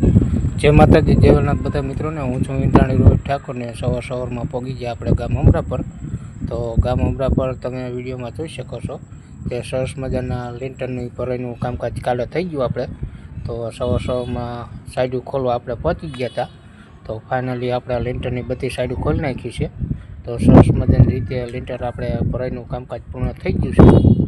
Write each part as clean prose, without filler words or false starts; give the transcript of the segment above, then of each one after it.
जय माताजी जय वलनाथ बधा मित्रों ने हूँ छूँ इंद्राणी रोहित ठाकुर ने सवार में पगी गया अपने गाम अमरा पर। तो गाम अमरा पर तमे विडियो में जोई शको छो कि सरस मजाना लिंटरनी भराईनुं कामकाज काले थई गयुं आपणे। तो सवार में साइडू खोलवा आपणे पहोंची गया था। तो फाइनली आपणे लिंटरनी बधी साइडू खोली नाखी छे। तो सरस मजानी रीते लिंटर आपणे भराईनुं कामकाज पूर्ण थई गयुं छे।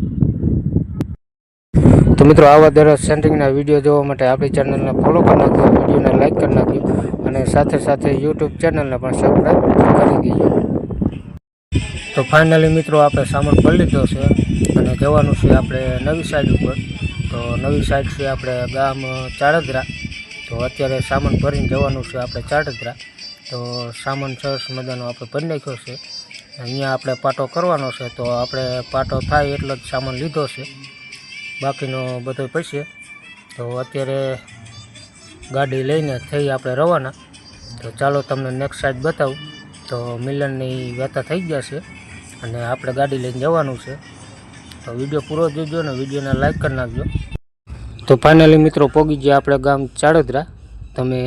तो मित्रों आवा दर सेंटरिंगना विडियो जोवा माटे आपणी चेनलने फॉलो कर नाखजो, विडियोने लाइक कर नाखजो अने साथे साथे यूट्यूब चेनलने पण सब्सक्राइब करी दीजो। तो फाइनली मित्रों आपणे सामान भरी लीधो छे अने जवानुं छे आपणे नवी साइड उपर। तो नवी साइड छे आपणे गाम चाड़दरा। तो अत्यारे सामान भरीने जवानुं छे आपणे चाड़दरा। तो सामान सरस मजानो आपणे भरी नाख्यो छे। अहींया आपणे पाटो करवानो छे। तो आपणे पाटो थाय एटलो ज सामान लीधो छे, बाकीनो बधो पछी। तो अत्यारे गाड़ी लईने थई आपणे रवाना। तो चालो तमने नेक्स्ट साइड बतावुं। तो मिलननी व्यथा थई गया छे अने आपणे गाड़ी लईने जवानुं छे। तो विडियो पूरो जोजो ने विडियोने लाइक कर नाखजो। तो फाइनली मित्रों पोगी गया आपणे गाम चाड़दरा। तमे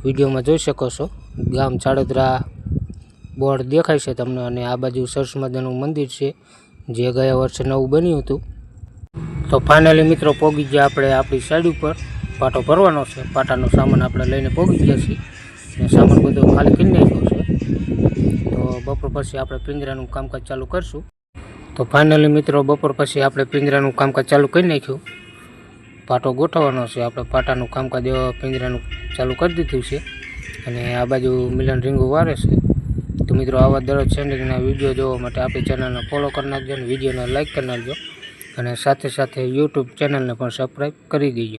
विडियो में जोई शको छो गाम चाड़दरा बोर्ड देखाय छे तमने। अने आ बाजू सरस मजानुं मंदिर छे जे गया वर्षे नवुं बन्युं हतुं। तो फाइनली मित्रों पोगी गया आपणे आपणी साइड पर पाटो भरवानो छे। पाटानो सामान आपणे लईने पोगी गया छीए ने सामान बधो खाली करी नाख्यो छे। तो बपोर पछी आपणे पिंजरानुं कामकाज चालू करशुं। तो फाइनली मित्रों बपोर पछी आपणे पिंजरानुं कामकाज चालू करी नाख्युं। पाटो गोठवવાનો छे। आपणे पाटानुं कामकाज पिंजरानुं चालू करी दीधुं छे अने आ बाजू मिलन રીંગું વારે छे। तो मित्रों आवा दररोज सेंडिंगना विडियो जोवा माटे आपणी चेनलने फॉलो कर नाखजो, विडियोने लाइक कर नाखजो अने साथे साथे यूट्यूब चेनलने पण सब्सक्राइब करी दीजो।